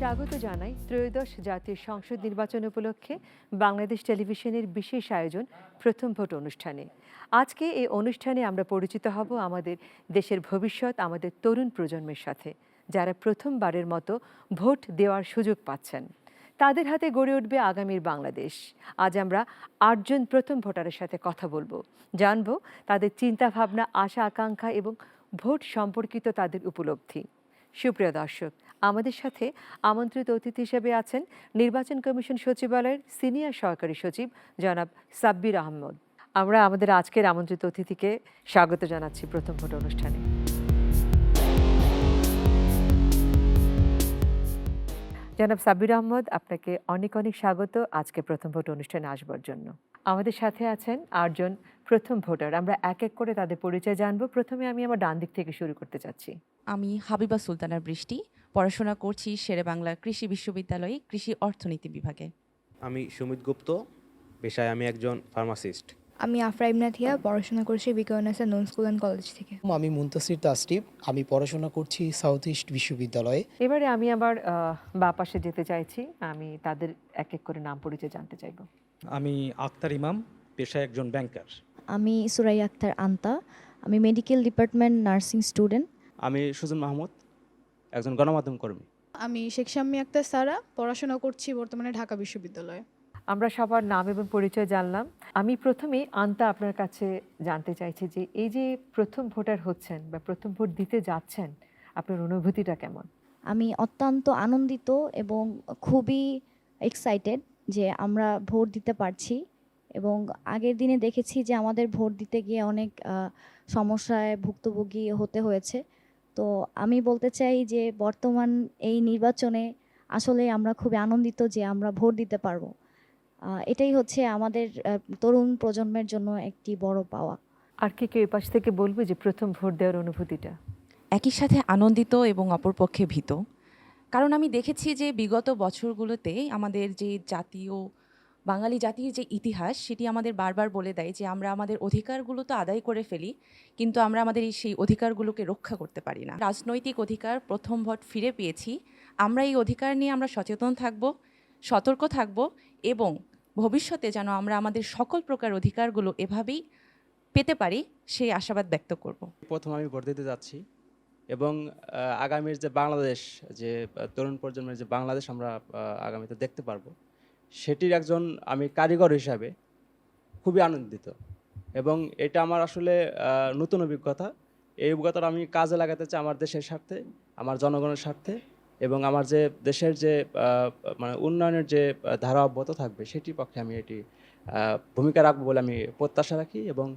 স্বাগত জানাই ত্রয়োদশ জাতীয় সংসদ নির্বাচন উপলক্ষে বাংলাদেশ টেলিভিশনের বিশেষ আয়োজন প্রথম ভোট অনুষ্ঠানে। আজকে এই অনুষ্ঠানে আমরা পরিচিত হব আমাদের দেশের ভবিষ্যৎ, আমাদের তরুণ প্রজন্মের সাথে, যারা প্রথমবারের মতো ভোট দেওয়ার সুযোগ পাচ্ছেন। তাদের হাতে গড়ে উঠবে আগামীর বাংলাদেশ। আজ আমরা ৮ জন প্রথম ভোটারের সাথে কথা বলবো, জানব তাদের চিন্তাভাবনা, আশা আকাঙ্ক্ষা এবং ভোট সম্পর্কিত তাদের উপলব্ধি। সুপ্রিয় দর্শক, আমাদের সাথে আমন্ত্রিত অতিথি হিসেবে আছেন নির্বাচন কমিশন সচিবালয়ের সিনিয়র সহকারী সচিব জনাব সাব্বির আহমদ। আমরা আমাদের আজকের আমন্ত্রিত অতিথিকে স্বাগত জানাচ্ছি প্রথম ভোট অনুষ্ঠানে। জনাব সাব্বির আহমদ, আপনাকে অনেক অনেক স্বাগত আজকে প্রথম ভোট অনুষ্ঠানে আসবার জন্য। আমাদের সাথে আছেন ৮ জন প্রথম ভোটার। আমরা এক এক করে তাদের পরিচয় জানবো। প্রথমে আমি আমার ডান দিক থেকে শুরু করতে চাচ্ছি। আমি হাবিবা সুলতানা বৃষ্টি, পড়াশোনা করছি শেরেবাংলা কৃষি বিশ্ববিদ্যালয়ে কৃষি অর্থনীতি বিভাগে। আমি সুমিত গুপ্ত, পেশায় আমি একজন ফার্মাসিস্ট। আমি আফরা ইবনা থিয়া, পড়াশোনা করছি বিকেএনএসএ নন স্কুল অ্যান্ড কলেজ থেকে। আমি মুনতাসির তাসরিফ, আমি পড়াশোনা করছি সাউথ ইস্ট বিশ্ববিদ্যালয়ে। এবারে আমি আবার বা পাশে যেতে চাইছি, আমি তাদের এক এক করে নাম পরিচয় জানতে চাইব। আমি আক্তার ইমাম, পেশায় একজন ব্যাংকার। আমি সুরাইয়া আক্তার আন্তা, আমি মেডিকেল ডিপার্টমেন্ট নার্সিং স্টুডেন্ট। আমি সুজন মাহমুদ, একজন গণমাধ্যম কর্মী। আমি শেখ শাম্মী আক্তার সারা, পড়াশোনা করছি বর্তমানে ঢাকা বিশ্ববিদ্যালয়ে। আমরা সবার নাম এবং পরিচয় জানলাম। আমি প্রথমেই আন্তা আপনার কাছে জানতে চাইছি যে এই যে প্রথম ভোটার হচ্ছেন বা প্রথম ভোট দিতে যাচ্ছেন, আপনার অনুভূতিটা কেমন? আমি অত্যন্ত আনন্দিত এবং খুবই এক্সাইটেড যে আমরা ভোট দিতে পারছি। এবং আগের দিনে দেখেছি যে আমাদের ভোট দিতে গিয়ে অনেক সমস্যায় ভুক্তভোগী হতে হয়েছে। তো আমি বলতে চাই যে বর্তমান এই নির্বাচনে আসলে আমরা খুবই আনন্দিত যে আমরা ভোট দিতে পারবো। এটাই হচ্ছে আমাদের তরুণ প্রজন্মের জন্য একটি বড় পাওয়া। আর কি কেউ পাশ থেকে বলবে যে প্রথম ভোট দেওয়ার অনুভূতিটা? একই সাথে আনন্দিত এবং অপরপক্ষে ভীত, কারণ আমি দেখেছি যে বিগত বছরগুলোতে আমাদের যে বাঙালি জাতির যে ইতিহাস, সেটি আমাদের বারবার বলে দেয় যে আমরা আমাদের অধিকারগুলো তো আদায় করে ফেলি, কিন্তু আমরা আমাদের সেই অধিকারগুলোকে রক্ষা করতে পারি না। রাজনৈতিক অধিকার প্রথম ভোট ফিরে পেয়েছি। আমরা এই অধিকার নিয়ে আমরা সচেতন থাকব, সতর্ক থাকব এবং ভবিষ্যতে যেন আমরা আমাদের সকল প্রকার অধিকারগুলো এভাবেই পেতে পারি, সেই আশাবাদ ব্যক্ত করব। প্রথম আমি ভোট দিতে যাচ্ছি এবং আগামীর যে বাংলাদেশ, যে তরুণ প্রজন্মের যে বাংলাদেশ আমরা আগামীতে দেখতে পারবো, সেটির একজন আমি কারিগর হিসাবে খুবই আনন্দিত। এবং এটা আমার আসলে নতুন অভিজ্ঞতা। এই অভিজ্ঞতাটা আমি কাজে লাগাতে চাই আমার দেশের স্বার্থে, আমার জনগণের স্বার্থে, এবং আমার যে দেশের যে মানে উন্নয়নের যে ধারা অব্যাহত থাকবে, সেটির পক্ষে আমি এটি ভূমিকা রাখবো বলে আমি প্রত্যাশা রাখি। এবং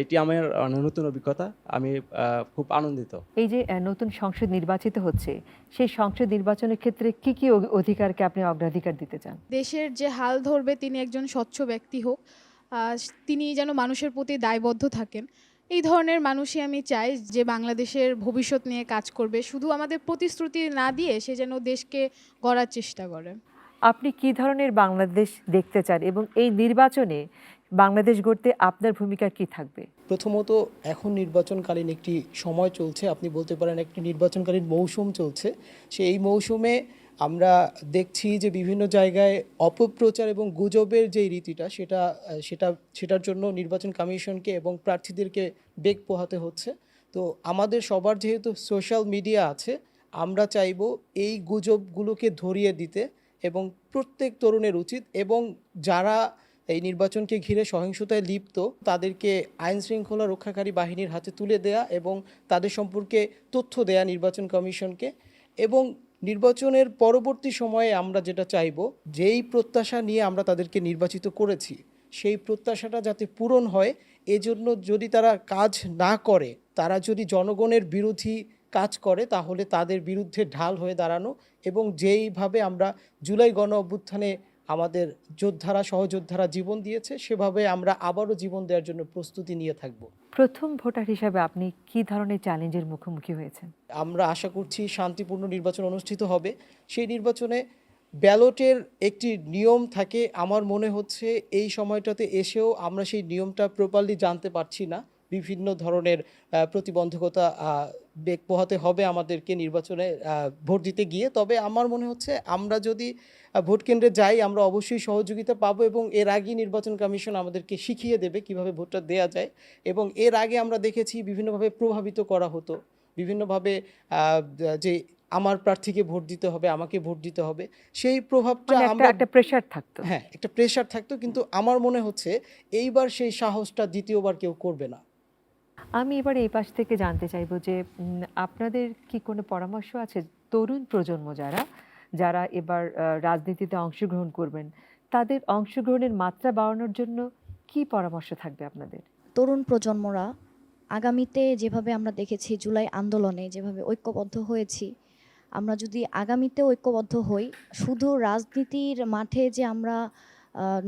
এটি আমার নতুন অভিজ্ঞতা, আমি খুব আনন্দিত। এই যে নতুন সংসদ নির্বাচিত হচ্ছে, সেই সংসদ নির্বাচনের ক্ষেত্রে কি কি অধিকারকে আপনি অগ্রাধিকার দিতে চান? দেশের যে হাল ধরবে তিনি একজন স্বচ্ছ ব্যক্তি হোক, তিনি যেন মানুষের প্রতি দায়বদ্ধ থাকেন। এই ধরনের মানুষই আমি চাই যে বাংলাদেশের ভবিষ্যৎ নিয়ে কাজ করবে, শুধু আমাদের প্রতিশ্রুতি না দিয়ে সে যেন দেশকে গড়ার চেষ্টা করে। আপনি কি ধরনের বাংলাদেশ দেখতে চান এবং এই নির্বাচনে বাংলাদেশ গড়তে আপনার ভূমিকা কি থাকবে? প্রথমত, এখন নির্বাচনকালীন একটি সময় চলছে, আপনি বলতে পারেন একটি নির্বাচনকালীন মৌসুম চলছে। এই মৌসুমে আমরা দেখছি যে বিভিন্ন জায়গায় অপপ্রচার এবং গুজবের যে রীতিটা, সেটার জন্য নির্বাচন কমিশনকে এবং প্রার্থীদেরকে বেগ পোহাতে হচ্ছে। তো আমাদের সবার যেহেতু সোশ্যাল মিডিয়া আছে, আমরা চাইব এই গুজবগুলোকে ধরিয়ে দিতে, এবং প্রত্যেক তরুণের উচিত, এবং যারা এই নির্বাচনকে ঘিরে সহিংসতায় লিপ্ত তাদেরকে আইন শৃঙ্খলা রক্ষাকারী বাহিনীর হাতে তুলে দেয়া এবং তাদের সম্পর্কে তথ্য দেয়া নির্বাচন কমিশনকে। এবং নির্বাচনের পরবর্তী সময়ে আমরা যেটা চাইব, যেই প্রত্যাশা নিয়ে আমরা তাদেরকে নির্বাচিত করেছি, সেই প্রত্যাশাটা যাতে পূরণ হয়, এজন্য যদি তারা কাজ না করে, তারা যদি জনগণের বিরোধী কাজ করে, তাহলে তাদের বিরুদ্ধে ঢাল হয়ে দাঁড়ানো। এবং যেইভাবে আমরা জুলাই গণ অভ্যুত্থানে আমাদের যোদ্ধারা, সহযোদ্ধারা জীবন দিয়েছে, সেভাবে আমরা আবারও জীবন দেওয়ার জন্য প্রস্তুতি নিয়ে থাকব। প্রথম ভোটার হিসাবে আপনি কি ধরনের চ্যালেঞ্জের মুখোমুখি হয়েছেন? আমরা আশা করছি শান্তিপূর্ণ নির্বাচন অনুষ্ঠিত হবে। সেই নির্বাচনে ব্যালটের একটি নিয়ম থাকে। আমার মনে হচ্ছে এই সময়টাতে এসেও আমরা সেই নিয়মটা প্রপারলি জানতে পারছি না। বিভিন্ন ধরনের প্রতিবন্ধকতা পোহাতে হবে আমাদেরকে নির্বাচনে ভোট দিতে গিয়ে। তবে আমার মনে হচ্ছে আমরা যদি ভোট কেন্দ্রে যাই আমরা অবশ্যই সহযোগিতা পাবো, এবং এর আগেই নির্বাচন কমিশন আমাদেরকে শিখিয়ে দেবে কিভাবে ভোটটা দেয়া যায়। এবং এর আগে আমরা দেখেছি বিভিন্নভাবে প্রভাবিত করা হতো, বিভিন্নভাবে যে আমার প্রার্থীকে ভোট দিতে হবে, আমাকে ভোট দিতে হবে, সেই প্রভাবটা মানে আমরা একটা প্রেশার থাকতো। হ্যাঁ, একটা প্রেশার থাকতো, কিন্তু আমার মনে হচ্ছে এইবার সেই সাহসটা দ্বিতীয়বার কেউ করবে না। আমি এবার এই পাশ থেকে জানতে চাইবো যে আপনাদের কি কোনো পরামর্শ আছে তরুণ প্রজন্ম যারা যারা এবার রাজনীতিতে অংশগ্রহণ করবেন, তাদের অংশগ্রহণের মাত্রা বাড়ানোর জন্য কি পরামর্শ থাকবে আপনাদের? তরুণ প্রজন্মরা আগামীতে যেভাবে আমরা দেখেছি জুলাই আন্দোলনে যেভাবে ঐক্যবদ্ধ হয়েছি, আমরা যদি আগামীতে ঐক্যবদ্ধ হই, শুধু রাজনীতির মাঠে যে আমরা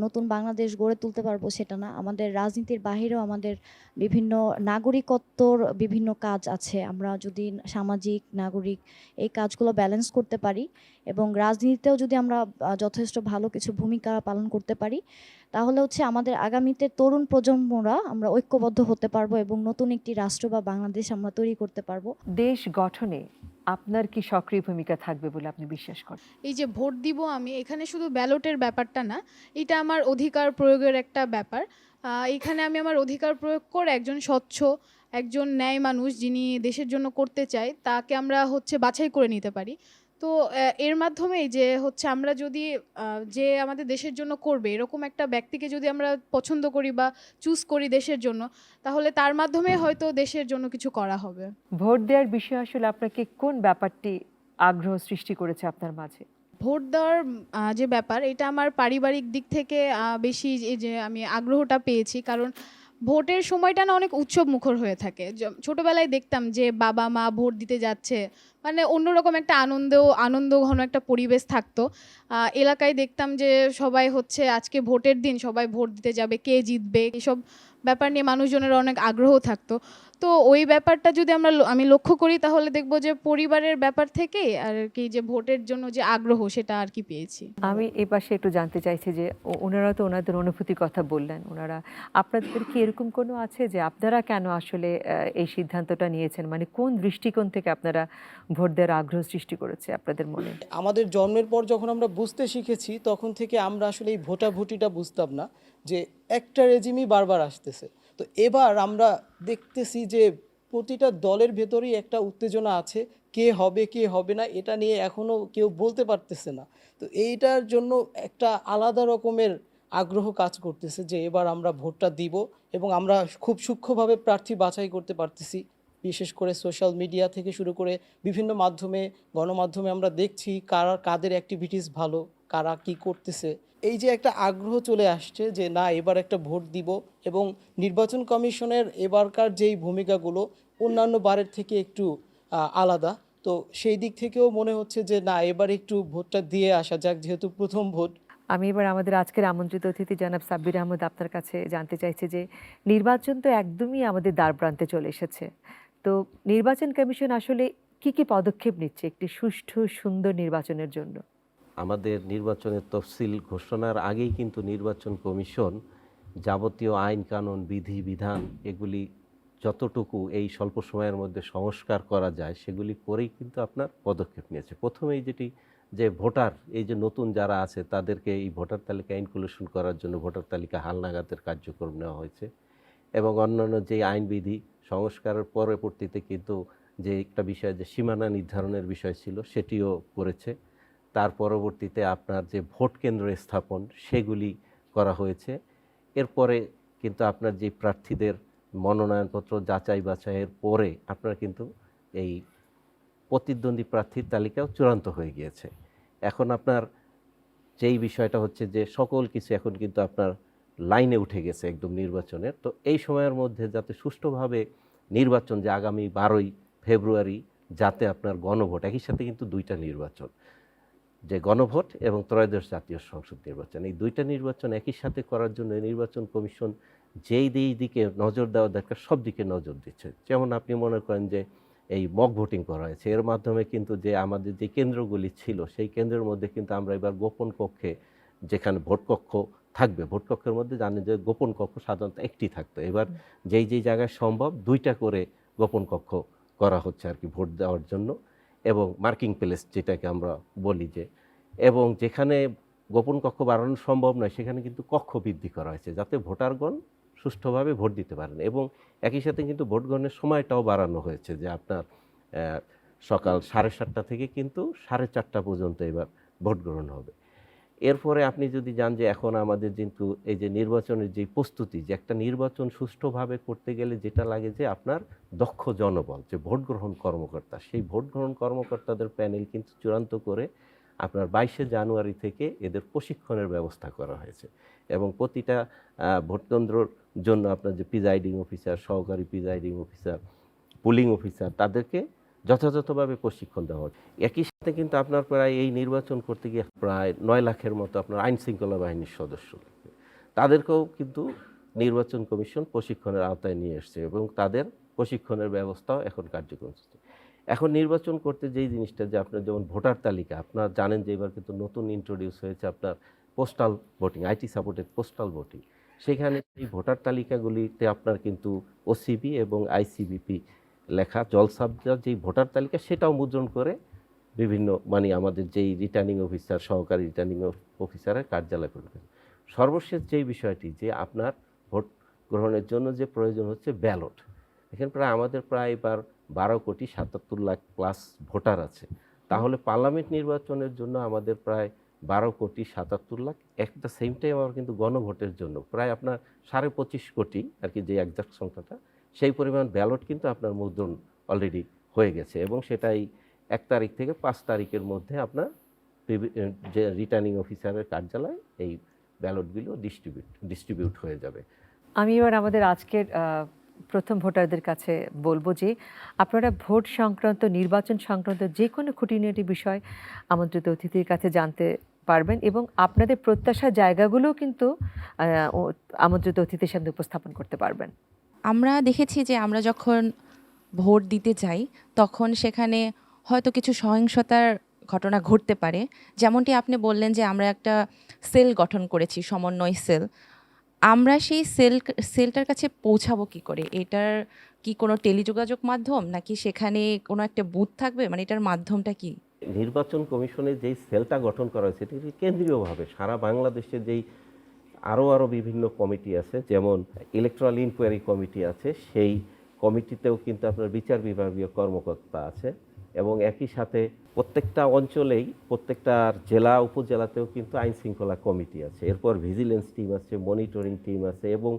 নতুন বাংলাদেশ গড়ে তুলতে পারবো সেটা না, আমাদের রাজনীতির বাহিরেও আমাদের বিভিন্ন নাগরিকত্বর বিভিন্ন কাজ আছে। আমরা যদি সামাজিক নাগরিক এই কাজগুলো ব্যালেন্স করতে পারি এবং রাজনীতিতেও যদি আমরা যথেষ্ট ভালো কিছু ভূমিকা পালন করতে পারি, তাহলে হচ্ছে আমাদের আগামীতে তরুণ প্রজন্মরা আমরা ঐক্যবদ্ধ হতে পারবো এবং নতুন একটি রাষ্ট্র বা বাংলাদেশ আমরা তৈরি করতে পারবো। দেশ গঠনে আপনার কি সক্রিয় ভূমিকা থাকবে বলে আপনি বিশ্বাস করেন? এই যে ভোট দিব আমি, এখানে শুধু ব্যালটের ব্যাপারটা না, এটা আমার অধিকার প্রয়োগের একটা ব্যাপার। এখানে আমি আমার অধিকার প্রয়োগ করে একজন স্বচ্ছ, একজন ন্যায় মানুষ যিনি দেশের জন্য করতে চায় তাকে আমরা হচ্ছে বাছাই করে নিতে পারি। তো এর মাধ্যমেই যে হচ্ছে আমরা যদি যে আমাদের দেশের জন্য করবে এরকম একটা ব্যক্তিকে যদি আমরা পছন্দ করি বা চুজ করি দেশের জন্য, তাহলে তার মাধ্যমে হয়তো দেশের জন্য কিছু করা হবে। ভোট দেওয়ার বিষয়ে আসলে আপনাকে কোন ব্যাপারটি আগ্রহ সৃষ্টি করেছে আপনার মাঝে? ভোট দেওয়ার যে ব্যাপার, এটা আমার পারিবারিক দিক থেকে বেশি এই যে আমি আগ্রহটা পেয়েছি, কারণ ভোটের সময়টা না অনেক উৎসব মুখর হয়ে থাকে। ছোটবেলায় দেখতাম যে বাবা মা ভোট দিতে যাচ্ছে, মানে অন্যরকম একটা আনন্দ ঘন একটা পরিবেশ থাকতো। এলাকায় দেখতাম যে সবাই হচ্ছে আজকে ভোটের দিন, সবাই ভোট দিতে যাবে, কে জিতবে এসব ব্যাপার নিয়ে মানুষজনের অনেক আগ্রহ থাকতো। তো ওই ব্যাপারটা যদি আমি লক্ষ্য করি তাহলে দেখবো যে পরিবারের ব্যাপার থেকে আর কি যে ভোটের জন্য যে আগ্রহ সেটা আর কি পেয়েছি। আমি এই পাশে একটু জানতে চাইছি যে ওনারা তো ওনাদের অনুভূতির কথা বললেন, ওনারা আপনাদের কি এরকম কোনো আছে যে আপনারা কেন আসলে এই সিদ্ধান্তটা নিয়েছেন, মানে কোন দৃষ্টিকোণ থেকে আপনারা ভোট দেওয়ার আগ্রহ সৃষ্টি করেছে আপনাদের মনে? আমাদের জন্মের পর যখন আমরা বুঝতে শিখেছি তখন থেকে আমরা আসলে এই ভোটাভুটিটা বুঝতাম না, যে একটা রেজিমই বারবার আসতেছে। তো এবার আমরা দেখতেছি যে প্রতিটা দলের ভেতরেই একটা উত্তেজনা আছে, কে হবে কে হবে না এটা নিয়ে এখনও কেউ বলতে পারতেছে না। তো এইটার জন্য একটা আলাদা রকমের আগ্রহ কাজ করতেছে যে এবার আমরা ভোটটা দিব, এবং আমরা খুব সূক্ষ্মভাবে প্রার্থী বাছাই করতে পারতেছি। বিশেষ করে সোশ্যাল মিডিয়া থেকে শুরু করে বিভিন্ন মাধ্যমে, গণমাধ্যমে আমরা দেখছি কাদের অ্যাক্টিভিটিস ভালো, কারা কি করতেছে। এই যে একটা আগ্রহ চলে আসছে যে না এবার একটা ভোট দিব, এবং নির্বাচন কমিশনের এবারকার যেই ভূমিকাগুলো অন্যান্য বারের থেকে একটু আলাদা। তো সেই দিক থেকেও মনে হচ্ছে যে না এবার একটু ভোটটা দিয়ে আসা যাক, যেহেতু প্রথম ভোট। আমি এবার আমাদের আজকের আমন্ত্রিত অতিথি জনাব সাব্বির আহমদ আপনার কাছে জানতে চাইছি যে নির্বাচন তো একদমই আমাদের দ্বারপ্রান্তে চলে এসেছে, তো নির্বাচন কমিশন আসলে কি কি পদক্ষেপ নিচ্ছে একটি সুষ্ঠু সুন্দর নির্বাচনের জন্য? আমাদের নির্বাচনের তফসিল ঘোষণার আগেই কিন্তু নির্বাচন কমিশন যাবতীয় আইন কানুন বিধি বিধান এগুলি যতটুকু এই স্বল্প সময়ের মধ্যে সংস্কার করা যায় সেগুলি করেই কিন্তু আপনার পদক্ষেপ নিয়েছে। প্রথমেই যেটি যে ভোটার, এই যে নতুন যারা আছে তাদেরকে এই ভোটার তালিকা ইনক্লুশন করার জন্য ভোটার তালিকা হালনাগাদের কার্যক্রম নেওয়া হয়েছে, এবং অন্যান্য যে আইনবিধি সংস্কারের পরবর্তীতে কিন্তু যে একটা বিষয় যে সীমানা নির্ধারণের বিষয় ছিল সেটিও করেছে। তার পরবর্তীতে আপনার যে ভোট কেন্দ্র স্থাপন সেগুলি করা হয়েছে। এরপরে কিন্তু আপনার যে প্রার্থীদের মনোনয়নপত্র যাচাই বাছাইয়ের পরে আপনার কিন্তু এই প্রতিদ্বন্দ্বী প্রার্থীর তালিকাও চূড়ান্ত হয়ে গিয়েছে। এখন আপনার যেই বিষয়টা হচ্ছে যে সকল কিছু এখন কিন্তু আপনার লাইনে উঠে গেছে একদম নির্বাচনের। তো এই সময়ের মধ্যে যাতে সুষ্ঠুভাবে নির্বাচন, যে আগামী 12ই ফেব্রুয়ারি যাতে আপনার গণভোট, একই সাথে কিন্তু দুইটা নির্বাচন, যে গণভোট এবং ত্রয়োদশ জাতীয় সংসদ নির্বাচন, এই দুইটা নির্বাচন একই সাথে করার জন্য নির্বাচন কমিশন যেই দিকে নজর দেওয়া দরকার সব দিকে নজর দিচ্ছে। যেমন আপনি মনে করেন যে এই মক ভোটিং করা হয়েছে, এর মাধ্যমে কিন্তু যে আমাদের যে কেন্দ্রগুলি ছিল সেই কেন্দ্রের মধ্যে কিন্তু আমরা এবার গোপন কক্ষে, যেখানে ভোট কক্ষ থাকবে। ভোট কক্ষের মধ্যে জানেন যে গোপন কক্ষ সাধারণত একটি থাকতো, এবার যেই যেই জায়গায় সম্ভব 2টা করে গোপন কক্ষ করা হচ্ছে আর কি ভোট দেওয়ার জন্য, এবং মার্কিং প্লেস যেটাকে আমরা বলি যে, এবং যেখানে গোপন কক্ষ বাড়ানো সম্ভব নয় সেখানে কিন্তু কক্ষ বৃদ্ধি করা হয়েছে যাতে ভোটারগণ সুষ্ঠুভাবে ভোট দিতে পারেন। এবং একই সাথে কিন্তু ভোট গ্রহণের সময়টাও বাড়ানো হয়েছে, যে আপনার সকাল 7:30 থেকে কিন্তু 4:30 পর্যন্ত এবার ভোট গ্রহণ হবে। এরপরে আপনি যদি যান যে এখন আমাদের কিন্তু এই যে নির্বাচনের যে প্রস্তুতি, যে একটা নির্বাচন সুষ্ঠুভাবে করতে গেলে যেটা লাগে যে আপনার দক্ষ জনবল, যে ভোট গ্রহণ কর্মকর্তা, সেই ভোট গ্রহণ কর্মকর্তাদের প্যানেল কিন্তু চূড়ান্ত করে আপনার 22শে জানুয়ারি থেকে এদের প্রশিক্ষণের ব্যবস্থা করা হয়েছে। এবং প্রতিটা ভোটকেন্দ্রর জন্য আপনার যে প্রিজাইডিং অফিসার, সহকারী প্রিজাইডিং অফিসার, পুলিং অফিসার, তাদেরকে যথাযথভাবে প্রশিক্ষণ দেওয়া হয়। একই সাথে কিন্তু আপনার প্রায় এই নির্বাচন করতে গিয়ে প্রায় 9 লাখের মতো আপনার আইন শৃঙ্খলা বাহিনীর সদস্য লাগবে। তাদেরকেও কিন্তু নির্বাচন কমিশন প্রশিক্ষণের আওতায় নিয়ে এসছে এবং তাদের প্রশিক্ষণের ব্যবস্থাও এখন কার্যক্রম হচ্ছে। এখন নির্বাচন করতে যেই জিনিসটা, যে আপনার যেমন ভোটার তালিকা, আপনার জানেন যে এবার কিন্তু নতুন ইন্ট্রোডিউস হয়েছে আপনার postal voting, IT supported postal voting. সেখানে এই ভোটার তালিকাগুলিতে আপনার কিন্তু ওসিবি এবং আইসিবিপি লেখা জল সাবজেক্ট যেই ভোটার তালিকা, সেটাও মুদ্রণ করে বিভিন্ন আমাদের যেই রিটার্নিং অফিসার, সহকারী রিটার্নিং অফিসারের কার্যালয় করবেন। সর্বশেষ যেই বিষয়টি, যে আপনার ভোট গ্রহণের জন্য যে প্রয়োজন হচ্ছে ব্যালট, এখানে আমাদের প্রায় এবার 12,77 লাখ প্লাস ভোটার আছে। তাহলে পার্লামেন্ট নির্বাচনের জন্য আমাদের প্রায় 12,77 lakh, at the same time আবার কিন্তু গণভোটের জন্য প্রায় আপনার 25.5 কোটি আর কি, যে একজাক্ট সংখ্যাটা, সেই পরিমাণ ব্যালট কিন্তু আপনার মুদ্রণ অলরেডি হয়ে গেছে। এবং সেটাই 1 তারিখ থেকে 5 তারিখের মধ্যে আপনার যে রিটার্নিং অফিসারের কার্যালয় এই ব্যালটগুলো ডিস্ট্রিবিউট হয়ে যাবে। আমি এবার আমাদের আজকের প্রথম ভোটারদের কাছে বলবো যে আপনারা ভোট সংক্রান্ত, নির্বাচন সংক্রান্ত যে কোনো খুঁটিনাটি বিষয় আমন্ত্রিত অতিথির কাছে জানতে পারবেন এবং আপনাদের প্রত্যাশার জায়গাগুলোও কিন্তু আমন্ত্রিত অতিথির সামনে উপস্থাপন করতে পারবেন। আমরা দেখেছি যে আমরা যখন ভোট দিতে যাই তখন সেখানে হয়তো কিছু সহিংসতার ঘটনা ঘটতে পারে। যেমনটি আপনি বললেন যে আমরা একটা সেল গঠন করেছি, সমন্বয় সেল। আমরা সেই সেলটার কাছে পৌঁছাবো কি করে? এটার কি কোনো টেলিযোগাযোগ মাধ্যম, নাকি সেখানে কোনো একটা বুথ থাকবে? এটার মাধ্যমটা কি? নির্বাচন কমিশনের যেই সেলটা গঠন করা হয়েছে এটি কেন্দ্রীয়ভাবে সারা বাংলাদেশে যেই আরও বিভিন্ন কমিটি আছে, যেমন ইলেকট্রাল ইনকোয়ারি কমিটি আছে, সেই কমিটিতেও কিন্তু আপনার বিচার বিভাগীয় কর্মকর্তা আছে। এবং একই সাথে প্রত্যেকটা অঞ্চলেই, প্রত্যেকটা জেলা উপজেলাতেও কিন্তু আইন শৃঙ্খলা কমিটি আছে। এরপর ভিজিলেন্স টিম আছে, মনিটরিং টিম আছে, এবং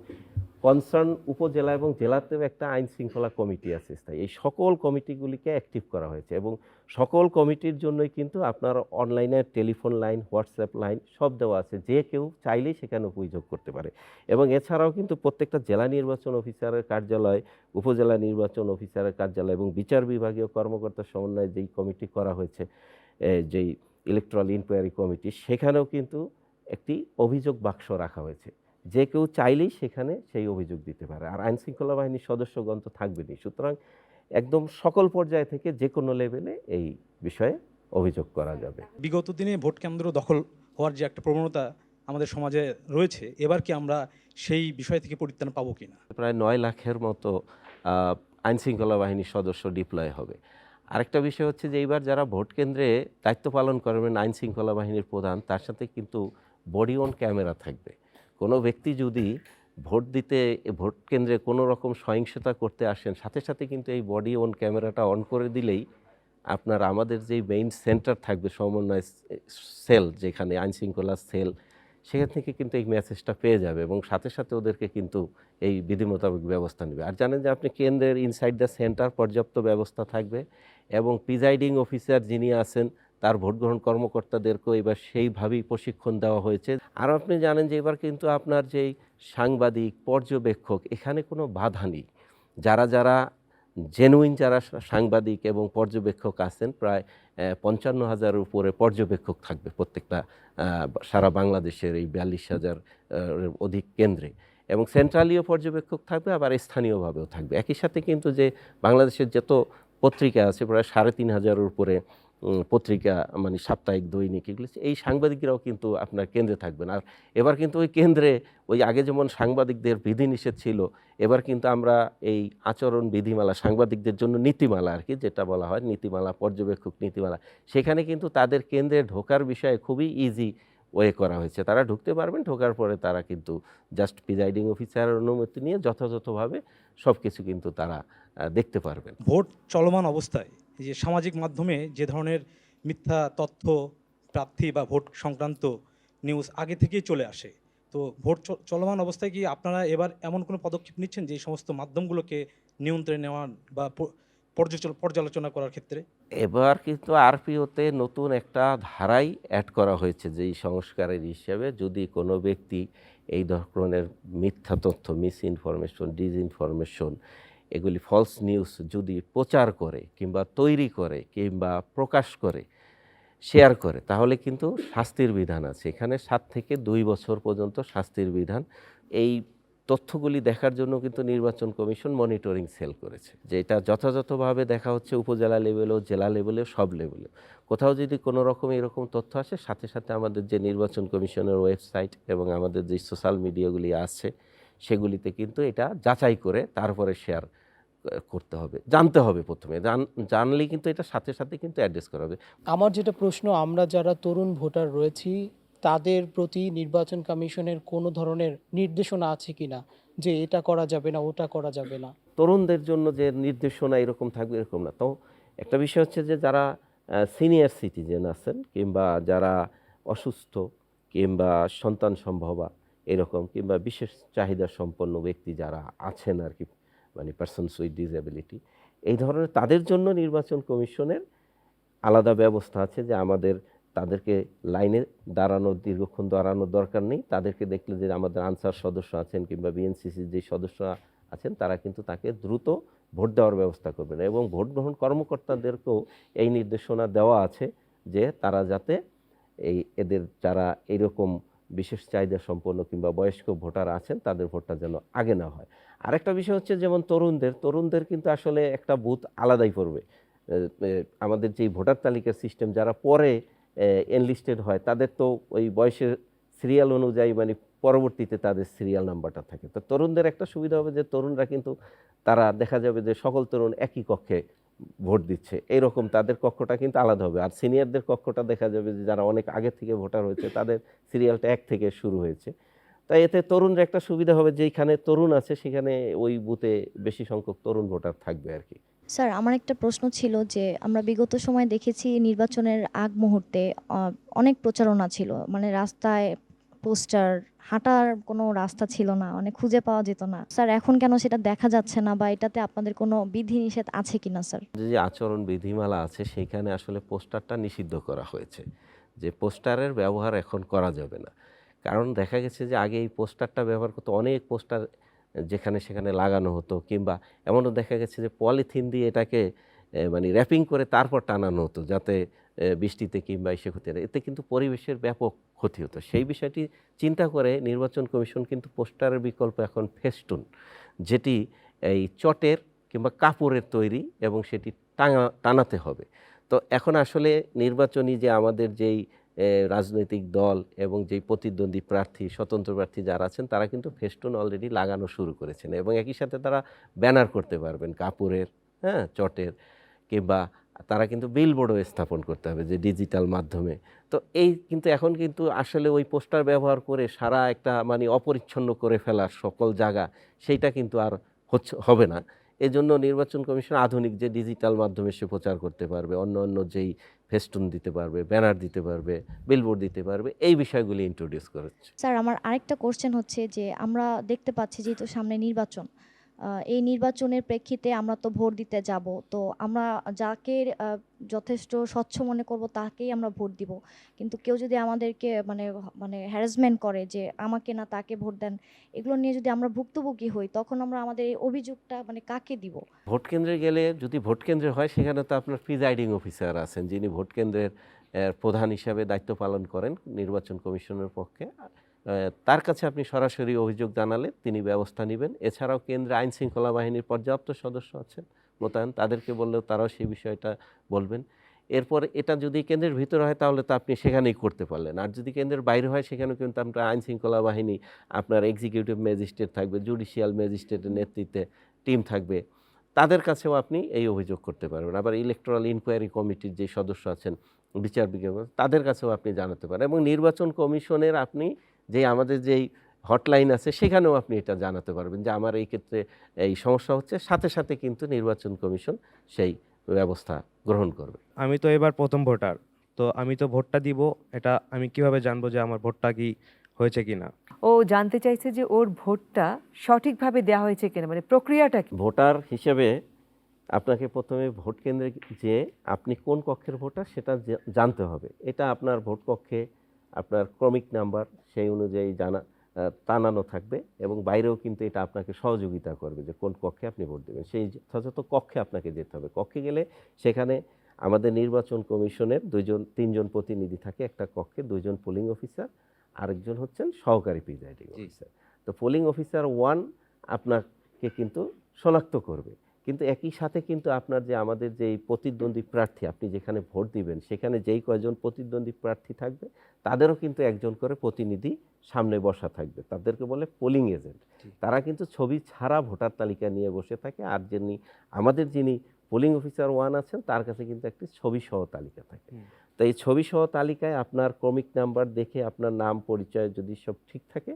কনসার্ন উপজেলা এবং জেলাতেও একটা আইন শৃঙ্খলা কমিটি আছে স্থায়ী। এই সকল কমিটিগুলিকে অ্যাক্টিভ করা হয়েছে এবং সকল কমিটির জন্যই কিন্তু আপনার অনলাইনে টেলিফোন লাইন, হোয়াটসঅ্যাপ লাইন সব দেওয়া আছে, যে কেউ চাইলেই সেখানে অভিযোগ করতে পারে। এবং এছাড়াও কিন্তু প্রত্যেকটা জেলা নির্বাচন অফিসারের কার্যালয়, উপজেলা নির্বাচন অফিসারের কার্যালয় এবং বিচার বিভাগীয় কর্মকর্তার সমন্বয়ে যেই কমিটি করা হয়েছে, যেই ইলেকট্রাল ইনকোয়ারি কমিটি, সেখানেও কিন্তু একটি অভিযোগ বাক্স রাখা হয়েছে, যে কেউ চাইলেই সেখানে সেই অভিযোগ দিতে পারে। আর আইন শৃঙ্খলা বাহিনীর সদস্যগণ তো থাকবেনই, সুতরাং একদম সকল পর্যায় থেকে যে কোনো লেভেলে এই বিষয়ে অভিযোগ করা যাবে। বিগত দিনে ভোট কেন্দ্র দখল হওয়ার যে একটা প্রবণতা আমাদের সমাজে রয়েছে, এবার কি আমরা সেই বিষয় থেকে পরিত্রাণ পাবো কিনা? প্রায় 9 লাখের মতো আইন শৃঙ্খলা বাহিনীর সদস্য ডিপ্লয় হবে। আরেকটা বিষয় হচ্ছে যে এইবার যারা ভোট কেন্দ্রে দায়িত্ব পালন করবেন আইন শৃঙ্খলা বাহিনীর প্রধান, তার সাথে কিন্তু বডি অন ক্যামেরা থাকবে। কোনো ব্যক্তি যদি ভোট দিতে ভোট কেন্দ্রে কোনো রকম সহিংসতা করতে আসেন, সাথে সাথে কিন্তু এই বডি অন ক্যামেরাটা অন করে দিলেই আপনার আমাদের যেই মেইন সেন্টার থাকবে, সমন্বয় সেল, যেখানে আইন শৃঙ্খলা সেল, সেখান থেকে কিন্তু এই মেসেজটা পেয়ে যাবে এবং সাথে সাথে ওদেরকে কিন্তু এই বিধি মোতাবেক ব্যবস্থা নেবে। আর জানেন যে আপনি কেন্দ্রের ইনসাইড দ্য সেন্টার পর্যাপ্ত ব্যবস্থা থাকবে এবং প্রিজাইডিং অফিসার যিনি আছেন তার ভোট গ্রহণ কর্মকর্তাদেরকেও এবার সেইভাবেই প্রশিক্ষণ দেওয়া হয়েছে। আর আপনি জানেন যে এবার কিন্তু আপনার যেই সাংবাদিক, পর্যবেক্ষক, এখানে কোনো বাধা নেই। যারা জেনুইন যারা সাংবাদিক এবং পর্যবেক্ষক আছেন, প্রায় 55,000-এর উপরে পর্যবেক্ষক থাকবে প্রত্যেকটা সারা বাংলাদেশের এই 42,000 অধিক কেন্দ্রে, এবং সেন্ট্রালীয় পর্যবেক্ষক থাকবে, আবার স্থানীয়ভাবেও থাকবে। একই সাথে কিন্তু যে বাংলাদেশের যত পত্রিকা আছে প্রায় 3,500-এর উপরে পত্রিকা মানে সাপ্তাহিক দৈনিক এগুলো, এই সাংবাদিকরাও কিন্তু আপনার কেন্দ্রে থাকবেন। আর এবার কিন্তু ওই কেন্দ্রে ওই আগে যেমন সাংবাদিকদের বিধিনিষেধ ছিল, এবার কিন্তু আমরা এই আচরণ বিধিমালা, সাংবাদিকদের জন্য নীতিমালা আর কি, যেটা বলা হয় নীতিমালা, পর্যবেক্ষক নীতিমালা, সেখানে কিন্তু তাদের কেন্দ্রে ঢোকার বিষয়ে খুবই ইজি ওয়ে করা হয়েছে। তারা ঢুকতে পারবেন, ঢোকার পরে তারা কিন্তু জাস্ট প্রিজাইডিং অফিসারের অনুমতি নিয়ে যথাযথভাবে সব কিছু কিন্তু তারা দেখতে পারবেন। ভোট চলমান অবস্থায় এই যে সামাজিক মাধ্যমে যে ধরনের মিথ্যা তথ্য, প্রার্থী বা ভোট সংক্রান্ত নিউজ আগে থেকেই চলে আসে, তো ভোট চলমান অবস্থায় কি আপনারা এবার এমন কোনো পদক্ষেপ নিচ্ছেন যে এই সমস্ত মাধ্যমগুলোকে নিয়ন্ত্রণে নেওয়ার বা পর্যালোচনা করার ক্ষেত্রে? এবার কিন্তু আরপিওতে নতুন একটা ধারাই অ্যাড করা হয়েছে, যে এই সংস্কারের হিসেবে যদি কোনো ব্যক্তি এই ধরনের মিথ্যা তথ্য, মিস ইনফরমেশন, ডিসইনফরমেশন, এগুলি ফলস নিউজ যদি প্রচার করে কিংবা তৈরি করে কিংবা প্রকাশ করে, শেয়ার করে, তাহলে কিন্তু শাস্তির বিধান আছে। এখানে 7 থেকে 2 বছর পর্যন্ত শাস্তির বিধান। এই তথ্যগুলি দেখার জন্য কিন্তু নির্বাচন কমিশন মনিটরিং সেল করেছে, যে এটা যথাযথভাবে দেখা হচ্ছে উপজেলা লেভেলেও, জেলা লেভেলেও, সব লেভেলেও। কোথাও যদি কোনো রকম এরকম তথ্য আসে, সাথে সাথে আমাদের যে নির্বাচন কমিশনের ওয়েবসাইট এবং আমাদের যে সোশ্যাল মিডিয়াগুলি আছে, সেগুলিতে কিন্তু এটা যাচাই করে তারপরে শেয়ার করতে হবে, জানতে হবে প্রথমে। জানলেই কিন্তু এটা সাথে সাথে কিন্তু অ্যাড্রেস করা হবে। আমার যেটা প্রশ্ন, আমরা যারা তরুণ ভোটার রয়েছি তাদের প্রতি নির্বাচন কমিশনের কোনো ধরনের নির্দেশনা আছে কিনা যে এটা করা যাবে না, ওটা করা যাবে না? তরুণদের জন্য যে নির্দেশনা এরকম থাকবে এরকম না। তো একটা বিষয় হচ্ছে যে যারা সিনিয়র সিটিজেন আছেন কিংবা যারা অসুস্থ কিংবা সন্তান সম্ভবা এরকম কিংবা বিশেষ চাহিদা সম্পন্ন ব্যক্তি যারা আছেন আর কি, মানে পারসনস উইথ ডিসএবিলিটি, এই ধরনের তাদের জন্য নির্বাচন কমিশনের আলাদা ব্যবস্থা আছে, যে আমাদের তাদেরকে লাইনে দীর্ঘক্ষণ দাঁড়ানোর দরকার নেই। তাদেরকে দেখলে যে আমাদের আনসার সদস্য আছেন কিংবা বিএনসিসির যে সদস্য আছেন, তারা কিন্তু তাকে দ্রুত ভোট দেওয়ার ব্যবস্থা করবেন। এবং ভোট গ্রহণ কর্মকর্তাদেরকেও এই নির্দেশনা দেওয়া আছে যে তারা যাতে এদের যারা এরকম বিশেষ চাহিদা সম্পন্ন কিংবা বয়স্ক ভোটার আছেন, তাদের ভোটটা যেন আগে না হয়। আরেকটা বিষয় হচ্ছে যেমন তরুণদের কিন্তু আসলে একটা বুথ আলাদাই পড়বে। আমাদের যে ভোটার তালিকার সিস্টেম, যারা পরে এনলিস্টেড হয় তাদের তো ওই বয়সের সিরিয়াল অনুযায়ী মানে পরবর্তীতে তাদের সিরিয়াল নাম্বারটা থাকে। তো তরুণদের একটা সুবিধা হবে যে তরুণরা কিন্তু তারা দেখা যাবে যে সকল তরুণ একই কক্ষে ভোট দিচ্ছে, এইরকম তাদের কক্ষটা কিন্তু আলাদা হবে। আর সিনিয়রদের কক্ষটা দেখা যাবে যে যারা অনেক আগে থেকে ভোটার হয়েছে তাদের সিরিয়ালটা 1 থেকে শুরু হয়েছে। তাই এতে তরুণরা একটা সুবিধা হবে, যেখানে তরুণ আছে সেখানে ওই বুথে বেশি সংখ্যক তরুণ ভোটার থাকবে আর কি। স্যার, আমার একটা প্রশ্ন ছিল যে আমরা বিগত সময় দেখেছি নির্বাচনের আগ মুহূর্তে অনেক প্রচারণা ছিল, মানে রাস্তায় পোস্টার, হাঁটার কোনো রাস্তা ছিল না, মানে খুঁজে পাওয়া যেত না। স্যার, এখন কেন সেটা দেখা যাচ্ছে না, বা এটাতে আপনাদের কোনো বিধিনিষেধ আছে কিনা স্যার? যে আচরণ বিধিমালা আছে সেইখানে আসলে পোস্টারটা নিষিদ্ধ করা হয়েছে, যে পোস্টারের ব্যবহার এখন করা যাবে না। কারণ দেখা গেছে যে আগে এই পোস্টারটা ব্যবহার করতে অনেক পোস্টার যেখানে সেখানে লাগানো হতো, কিংবা এমনও দেখা গেছে যে পলিথিন দিয়ে এটাকে মানে র্যাপিং করে তারপর টানানো হতো, যাতে বৃষ্টিতে কিংবা এসে ক্ষতি হয়। এতে কিন্তু পরিবেশের ব্যাপক ক্ষতি হতো। সেই বিষয়টি চিন্তা করে নির্বাচন কমিশন কিন্তু পোস্টারের বিকল্প এখন ফেস্টুন, যেটি এই চটের কিংবা কাপড়ের তৈরি এবং সেটি টানাতে হবে। তো এখন আসলে নির্বাচনী যে আমাদের যেই রাজনৈতিক দল এবং যেই প্রতিদ্বন্দ্বী প্রার্থী, স্বতন্ত্র প্রার্থী যারা আছেন, তারা কিন্তু ফেস্টুন অলরেডি লাগানো শুরু করেছেন এবং একই সাথে তারা ব্যানার করতে পারবেন কাপড়ের, হ্যাঁ, চটের, কিংবা তারা কিন্তু বিলবোর্ডও স্থাপন করতে হবে যে ডিজিটাল মাধ্যমে। তো এই কিন্তু এখন কিন্তু আসলে ওই পোস্টার ব্যবহার করে সারা একটা মানে অপরিচ্ছন্ন করে ফেলার সকল জায়গা, সেইটা কিন্তু আর হবে না। এজন্য নির্বাচন কমিশন আধুনিক যে ডিজিটাল মাধ্যমে সে প্রচার করতে পারবে, অন্য যেই ফেস্টুন দিতে পারবে, ব্যানার দিতে পারবে, বিলবোর্ড দিতে পারবে, এই বিষয়গুলি ইন্ট্রোডিউস করেছে। স্যার, আমার আরেকটা কোশ্চেন হচ্ছে যে আমরা দেখতে পাচ্ছি যেহেতু সামনে নির্বাচন, এই নির্বাচনের প্রেক্ষিতে আমরা তো ভোট দিতে যাব, তো আমরা যাকে যথেষ্ট স্বচ্ছ মনে করব তাকেই আমরা ভোট দিব। কিন্তু কেউ যদি আমাদেরকে মানে মানে হ্যারাসমেন্ট করে যে আমাকে না তাকে ভোট দেন, এগুলো নিয়ে যদি আমরা ভুক্তভোগী হই, তখন আমরা আমাদের এই অভিযোগটা মানে কাকে দিব? ভোট কেন্দ্রে গেলে, যদি ভোট কেন্দ্রে হয়, সেখানে তো আপনার প্রিজাইডিং অফিসার আছেন, যিনি ভোট কেন্দ্রের প্রধান হিসাবে দায়িত্ব পালন করেন নির্বাচন কমিশনের পক্ষে। তার কাছে আপনি সরাসরি অভিযোগ জানালে তিনি ব্যবস্থা নেবেন। এছাড়াও কেন্দ্রে আইন শৃঙ্খলা বাহিনীর পর্যাপ্ত সদস্য আছেন মোতায়েন, তাদেরকে বললেও তারাও সেই বিষয়টা বলবেন। এরপর এটা যদি কেন্দ্রের ভিতরে হয় তাহলে তো আপনি সেখানেই করতে পারলেন, আর যদি কেন্দ্রের বাইরে হয় সেখানেও কিন্তু আপনার আইন শৃঙ্খলা বাহিনী, আপনার এক্সিকিউটিভ ম্যাজিস্ট্রেট থাকবে, জুডিশিয়াল ম্যাজিস্ট্রেটের নেতৃত্বে টিম থাকবে, তাদের কাছেও আপনি এই অভিযোগ করতে পারবেন। আবার ইলেকটোরাল ইনকোয়ারি কমিটির যে সদস্য আছেন, বিচার বিজ্ঞাপন, তাদের কাছেও আপনি জানাতে পারেন। এবং নির্বাচন কমিশনের আপনি যে আমাদের যেই হটলাইন আছে সেখানেও আপনি এটা জানাতে পারবেন যে আমার এই ক্ষেত্রে এই সমস্যা হচ্ছে, সাথে সাথে কিন্তু নির্বাচন কমিশন সেই ব্যবস্থা গ্রহণ করবে। আমি তো এবার প্রথম ভোটার, তো আমি তো ভোটটা দিব, এটা আমি কিভাবে জানবো যে আমার ভোটটা কি হয়েছে কিনা? ও জানতে চাইছে যে ওর ভোটটা সঠিকভাবে দেওয়া হয়েছে কিনা, মানে প্রক্রিয়াটা কি। ভোটার হিসেবে আপনাকে প্রথমে ভোট কেন্দ্রে যেয়ে আপনি কোন কক্ষের ভোটার সেটা জানতে হবে। এটা আপনার ভোট কক্ষে আপনার ক্রমিক নাম্বার সেই অনুযায়ী টানানো থাকবে, এবং বাইরেও কিন্তু এটা আপনাকে সহযোগিতা করবে যে কোন কক্ষে আপনি ভোট দেবেন। সেই যথাযথ কক্ষে আপনাকে যেতে হবে। কক্ষে গেলে সেখানে আমাদের নির্বাচন কমিশনের তিনজন প্রতিনিধি থাকে একটা কক্ষে, 2 জন পোলিং অফিসার, আরেকজন হচ্ছেন সহকারী প্রিজাইডিং অফিসার। তো পোলিং অফিসার 1 আপনাকে কিন্তু শনাক্ত করবে, কিন্তু একই সাথে কিন্তু আপনার যে আমাদের যে প্রতিদ্বন্দ্বী প্রার্থী, আপনি যেখানে ভোট দিবেন সেখানে যেই কয়জন প্রতিদ্বন্দ্বী প্রার্থী থাকবে তাদেরও কিন্তু একজন করে প্রতিনিধি সামনে বসা থাকবে, তাদেরকে বলে পোলিং এজেন্ট। তারা কিন্তু ছবি ছাড়া ভোটার তালিকা নিয়ে বসে থাকে, আর যিনি পোলিং অফিসার 1 আছেন তার কাছে কিন্তু একটি ছবি সহ তালিকা থাকে। তো এই ছবি সহ তালিকায় আপনার ক্রমিক নাম্বার দেখে আপনার নাম পরিচয় যদি সব ঠিক থাকে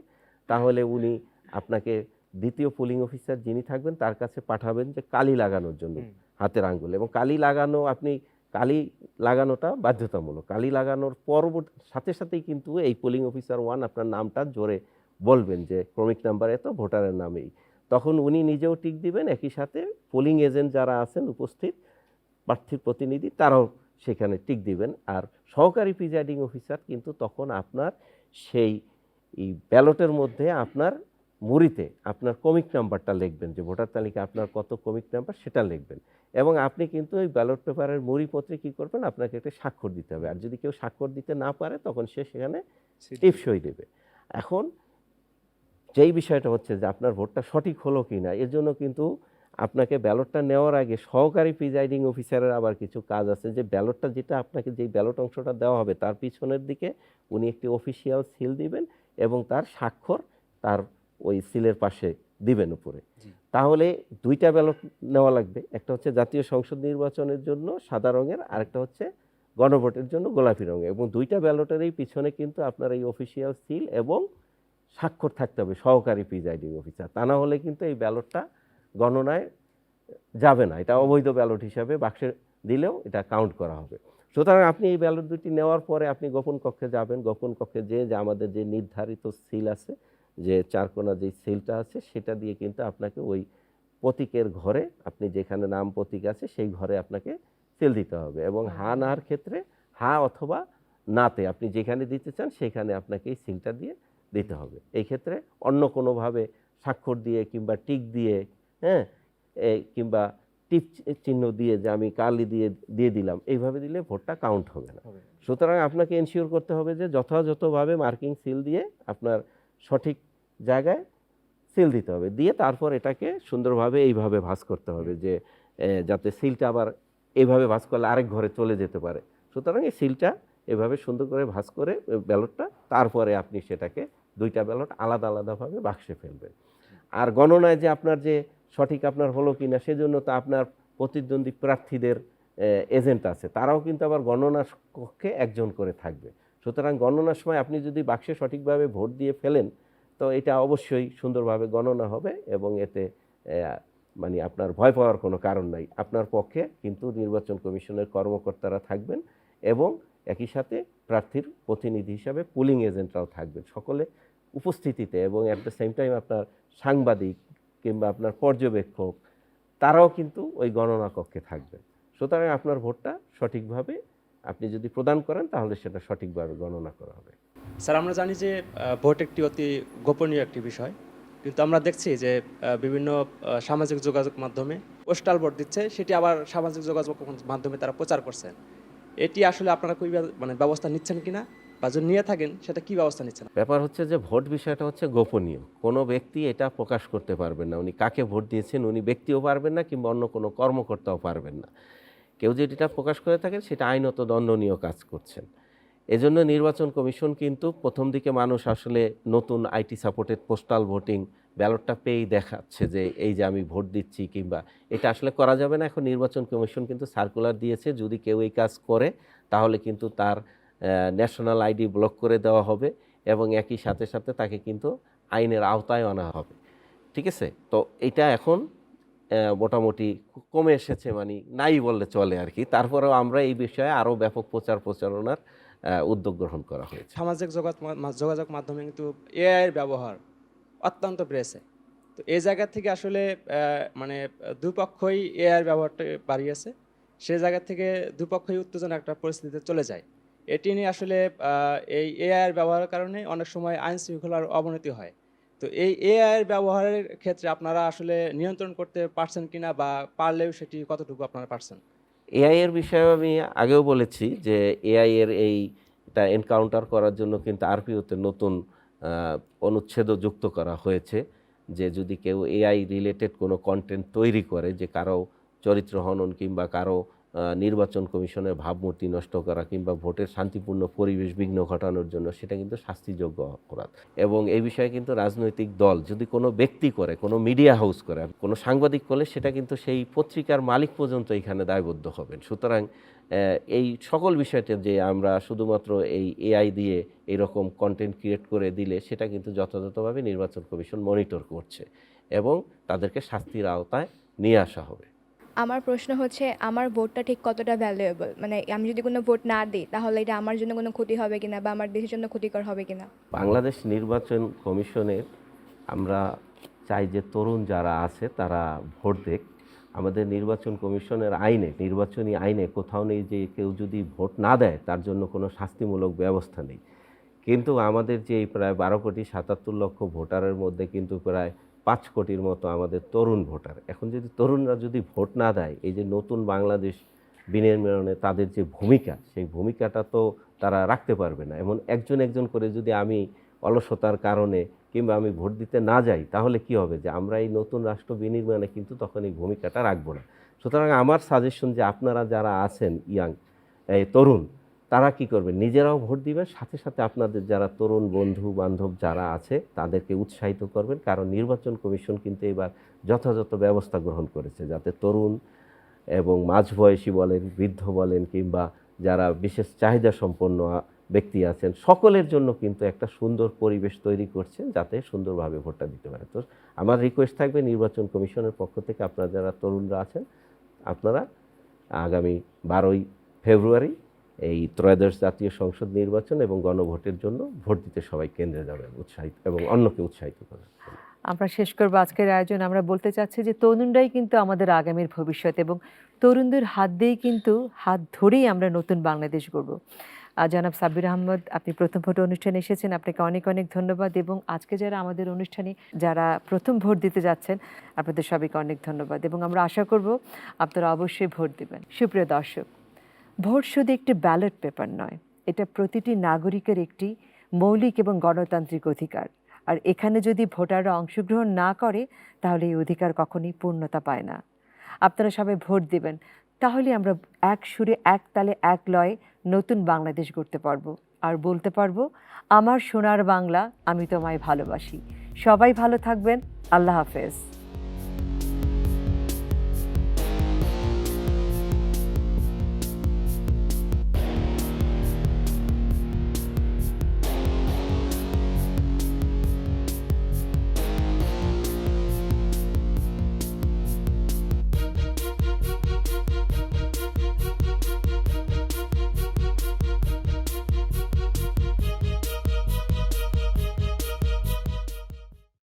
তাহলে উনি আপনাকে দ্বিতীয় পোলিং অফিসার যিনি থাকবেন তার কাছে পাঠাবেন যে কালি লাগানোর জন্য হাতের আঙ্গুলে। এবং কালি লাগানোটা বাধ্যতামূলক। কালি লাগানোর সাথে সাথেই কিন্তু এই পোলিং অফিসার 1 আপনার নামটা জোরে বলবেন যে ক্রমিক নাম্বার এত, ভোটারের নামেই, তখন উনি নিজেও টিক দিবেন, একই সাথে পোলিং এজেন্ট যারা আছেন উপস্থিত প্রার্থীর প্রতিনিধি তারাও সেখানে টিক দিবেন। আর সহকারী প্রিজাইডিং অফিসার কিন্তু তখন আপনার সেই ব্যালটের মধ্যে আপনার মুড়িতে আপনার ক্রমিক নাম্বারটা লিখবেন, যে ভোটার তালিকা আপনার কত ক্রমিক নাম্বার সেটা লিখবেন। এবং আপনি কিন্তু ওই ব্যালট পেপারের মুড়িপত্রে কী করবেন, আপনাকে একটা স্বাক্ষর দিতে হবে। আর যদি কেউ স্বাক্ষর দিতে না পারে তখন সে সেখানে টিপসই দেবে। এখন যেই বিষয়টা হচ্ছে যে আপনার ভোটটা সঠিক হলো কি না, এর জন্য কিন্তু আপনাকে ব্যালটটা নেওয়ার আগে সহকারী প্রিজাইডিং অফিসারের আবার কিছু কাজ আছে, যে ব্যালটটা যেটা আপনাকে যেই ব্যালট অংশটা দেওয়া হবে তার পিছনের দিকে উনি একটি অফিসিয়াল সিল দিবেন এবং তার স্বাক্ষর তার ওই সিলের পাশে দিবেন উপরে। তাহলে 2টা ব্যালট নেওয়া লাগবে, একটা হচ্ছে জাতীয় সংসদ নির্বাচনের জন্য সাদা রঙের, আরেকটা হচ্ছে গণভোটের জন্য গোলাপি রঙের। এবং 2টা ব্যালটেরই পিছনে কিন্তু আপনার এই অফিসিয়াল সিল এবং স্বাক্ষর থাকতে হবে সহকারী প্রিজাইডিং অফিসার, তা না হলে কিন্তু এই ব্যালটটা গণনায় যাবে না, এটা অবৈধ ব্যালট হিসাবে বাক্সে দিলেও এটা কাউন্ট করা হবে। সুতরাং আপনি এই ব্যালট দুটি নেওয়ার পরে আপনি গোপন কক্ষে যাবেন। গোপন কক্ষে যে আমাদের যে নির্ধারিত সিল আছে, যে 4 কোণা যে সিলটা আছে সেটা দিয়ে কিন্তু আপনাকে ওই প্রতীকের ঘরে, আপনি যেখানে নাম প্রতীক আছে সেই ঘরে আপনাকে সিল দিতে হবে। এবং হা নার ক্ষেত্রে হা অথবা নাতে আপনি যেখানে দিতে চান সেখানে আপনাকে এই সিলটা দিয়ে দিতে হবে। এই ক্ষেত্রে অন্য কোনোভাবে স্বাক্ষর দিয়ে কিংবা টিক দিয়ে, কিংবা টিপ চিহ্ন দিয়ে যে আমি কালি দিয়ে দিলাম, এইভাবে দিলে ভোটটা কাউন্ট হবে না। সুতরাং আপনাকে এনশিওর করতে হবে যে যথাযথভাবে মার্কিং সিল দিয়ে আপনার সঠিক জায়গায় সিল দিতে হবে, দিয়ে তারপর এটাকে সুন্দরভাবে এইভাবে ভাঁজ করতে হবে, যে যাতে সিলটা আবার এইভাবে ভাঁজ করলে আরেক ঘরে চলে যেতে পারে। সুতরাং এই সিলটা এভাবে সুন্দর করে ভাঁজ করে ব্যালটটা, তারপরে আপনি সেটাকে 2টা ব্যালট আলাদা আলাদাভাবে বাক্সে ফেলবেন। আর গণনায় যে আপনার যে সঠিক আপনার হলো কিনা সেজন্য তো আপনার প্রতিদ্বন্দ্বী প্রার্থীদের এজেন্ট আছে, তারাও কিন্তু আবার গণনার কক্ষে একজন করে থাকবে। সুতরাং গণনার সময় আপনি যদি বাক্সে সঠিকভাবে ভোট দিয়ে ফেলেন তো এটা অবশ্যই সুন্দরভাবে গণনা হবে এবং এতে মানে আপনার ভয় পাওয়ার কোনো কারণ নাই। আপনার পক্ষে কিন্তু নির্বাচন কমিশনের কর্মকর্তারা থাকবেন এবং একই সাথে প্রার্থীর প্রতিনিধি হিসাবে পুলিং এজেন্টরাও থাকবেন সকলে উপস্থিতিতে, এবং অ্যাট দ্য সেম টাইম আপনার সাংবাদিক কিংবা আপনার পর্যবেক্ষক তারাও কিন্তু ওই গণনা কক্ষে থাকবেন। সুতরাং আপনার ভোটটা সঠিকভাবে আপনি যদি প্রদান করেন তাহলে সেটা সঠিকভাবে গণনা করা হবে। স্যার, আমরা জানি যে ভোট একটি অতি গোপনীয় একটি বিষয়, কিন্তু আমরা দেখছি যে বিভিন্ন সামাজিক যোগাযোগ মাধ্যমে পোস্টাল ভোট দিচ্ছে, সেটি আবার সামাজিক যোগাযোগ মাধ্যমে তারা প্রচার করছেন। এটি আসলে আপনারা কী ব্যবস্থা নিচ্ছেন কিনা, বা যদি নিয়ে থাকেন সেটা কী ব্যবস্থা নিচ্ছেন? ব্যাপার হচ্ছে যে ভোট বিষয়টা হচ্ছে গোপনীয়, কোনো ব্যক্তি এটা প্রকাশ করতে পারবেন না। উনি কাকে ভোট দিয়েছেন উনি ব্যক্তিও পারবেন না কিংবা অন্য কোনো কর্মকর্তাও পারবেন না। কেউ যদি এটা প্রকাশ করে থাকেন সেটা আইনত দণ্ডনীয় কাজ করছেন। এজন্য নির্বাচন কমিশন কিন্তু প্রথম দিকে মানুষ আসলে নতুন আইটি সাপোর্টেড পোস্টাল ভোটিং ব্যালটটা পেয়েই দেখাচ্ছে যে এই যে আমি ভোট দিচ্ছি, কিংবা এটা আসলে করা যাবে না। এখন নির্বাচন কমিশন কিন্তু সার্কুলার দিয়েছে, যদি কেউ এই কাজ করে তাহলে কিন্তু তার ন্যাশনাল আইডি ব্লক করে দেওয়া হবে এবং একই সাথে সাথে তাকে কিন্তু আইনের আওতায় আনা হবে। ঠিক আছে, তো এটা এখন মোটামুটি কমে এসেছে, মানে নাই বললে চলে আর কি। তারপরেও আমরা এই বিষয়ে আরও ব্যাপক প্রচার প্রচারণার উদ্যোগ গ্রহণ করা হয়েছে। সামাজিক যোগাযোগ মাধ্যমে কিন্তু এআই এর ব্যবহার অত্যন্ত বেড়েছে। তো এই জায়গা থেকে আসলে মানে দুপক্ষই এআই এর ব্যবহারটা বাড়িয়েছে। সেই জায়গা থেকে দুপক্ষই উত্তেজনা একটা পরিস্থিতিতে চলে যায়। এটি নিয়ে আসলে এই এআই এর ব্যবহারের কারণে অনেক সময় আইন শৃঙ্খলার অবনতি হয়। তো এই এআই এর ব্যবহারের ক্ষেত্রে আপনারা আসলে নিয়ন্ত্রণ করতে পারছেন কিনা, বা পারলেও সেটি কতটুকু আপনারা পারছেন? এআই এর বিষয়ে আমি আগেও বলেছি যে এআই এর এইটা এনকাউন্টার করার জন্য কিন্তু আরপিওতে নতুন অনুচ্ছেদও যুক্ত করা হয়েছে, যে যদি কেউ এআই রিলেটেড কোনো কন্টেন্ট তৈরি করে, যে কারো চরিত্র হনন কিংবা কারো নির্বাচন কমিশনের ভাবমূর্তি নষ্ট করা কিংবা ভোটের শান্তিপূর্ণ পরিবেশ বিঘ্ন ঘটানোর জন্য, সেটা কিন্তু শাস্তিযোগ্য অপরাধ। এবং এই বিষয়ে কিন্তু রাজনৈতিক দল যদি কোনো ব্যক্তি করে, কোনো মিডিয়া হাউস করে, কোনো সাংবাদিক করলে, সেটা কিন্তু সেই পত্রিকার মালিক পর্যন্ত এখানে দায়বদ্ধ হবেন। সুতরাং এই সকল বিষয়টা যে আমরা শুধুমাত্র এই এআই দিয়ে এইরকম কন্টেন্ট ক্রিয়েট করে দিলে, সেটা কিন্তু যথাযথভাবে নির্বাচন কমিশন মনিটর করছে এবং তাদেরকে শাস্তির আওতায় নিয়ে আসা হবে। আমার প্রশ্ন হচ্ছে, আমার ভোটটা ঠিক কতটা ভ্যালুয়েবল? মানে আমি যদি কোনো ভোট না দিই তাহলে এটা আমার জন্য কোনো ক্ষতি হবে কিনা বা আমার দেশের জন্য ক্ষতিকর হবে কিনা? বাংলাদেশ নির্বাচন কমিশনের আমরা চাই যে তরুণ যারা আছে তারা ভোট দেখ। আমাদের নির্বাচন কমিশনের আইনে, নির্বাচনী আইনে কোথাও নেই যে কেউ যদি ভোট না দেয় তার জন্য কোনো শাস্তিমূলক ব্যবস্থা নেই। কিন্তু আমাদের যে প্রায় 12,77,00,000 ভোটারের মধ্যে কিন্তু প্রায় 5 কোটির মতো আমাদের তরুণ ভোটার। এখন যদি তরুণরা যদি ভোট না দেয়, এই যে নতুন বাংলাদেশ বিনির্মাণে তাদের যে ভূমিকা, সেই ভূমিকাটা তো তারা রাখতে পারবে না। এমন একজন একজন করে যদি আমি অলসতার কারণে কিংবা আমি ভোট দিতে না যাই, তাহলে কি হবে যে আমরা এই নতুন রাষ্ট্র বিনির্মাণে কিন্তু তখন এই ভূমিকাটা রাখবো না। সুতরাং আমার সাজেশন যে আপনারা যারা আছেন এই তরুণ, তারা কি করবেন, নিজেরাও ভোট দিবেন, সাথে সাথে আপনাদের যারা তরুণ বন্ধু বান্ধব যারা আছে তাদেরকে উৎসাহিত করবেন। কারণ নির্বাচন কমিশন কিন্তু এবার যথাযথ ব্যবস্থা গ্রহণ করেছে যাতে তরুণ এবং মাঝবয়সী বলেন, বৃদ্ধ বলেন, কিংবা যারা বিশেষ চাহিদা সম্পন্ন ব্যক্তি আছেন, সকলের জন্য কিন্তু একটা সুন্দর পরিবেশ তৈরি করছেন যাতে সুন্দরভাবে ভোটটা দিতে পারে। তো আমার রিকোয়েস্ট থাকবে নির্বাচন কমিশনের পক্ষ থেকে, আপনারা যারা তরুণরা আছেন, আপনারা আগামী 12ই ফেব্রুয়ারি এই ত্রয়োদশ জাতীয় সংসদ নির্বাচন এবং গণভোটের জন্য ভোট দিতে সবাই কেন্দ্রে যাবেন, উৎসাহিত এবং অন্যকে উৎসাহিত করেন। আমরা শেষ করবো আজকের আয়োজন। আমরা বলতে চাচ্ছি যে তরুণরাই কিন্তু আমাদের আগামীর ভবিষ্যৎ, এবং তরুণদের হাত দিয়েই কিন্তু, হাত ধরেই আমরা নতুন বাংলাদেশ গড়ব। জনাব সাব্বির আহমদ, আপনি প্রথম ভোট অনুষ্ঠানে এসেছেন, আপনাকে অনেক অনেক ধন্যবাদ। এবং আজকে যারা আমাদের অনুষ্ঠানে যারা প্রথম ভোট দিতে যাচ্ছেন, আপনাদের সবাইকে অনেক ধন্যবাদ এবং আমরা আশা করব আপনারা অবশ্যই ভোট দিবেন। সুপ্রিয় দর্শক, ভোট শুধু একটি ব্যালট পেপার নয়, এটা প্রতিটি নাগরিকের একটি মৌলিক এবং গণতান্ত্রিক অধিকার। আর এখানে যদি ভোটাররা অংশগ্রহণ না করে তাহলে এই অধিকার কখনোই পূর্ণতা পায় না। আপনারা সবাই ভোট দিবেন, তাহলে আমরা এক সুরে, এক তালে, এক লয়ে নতুন বাংলাদেশ গড়তে পারবো আর বলতে পারবো, আমার সোনার বাংলা, আমি তোমায় ভালোবাসি। সবাই ভালো থাকবেন। আল্লাহ হাফেজ।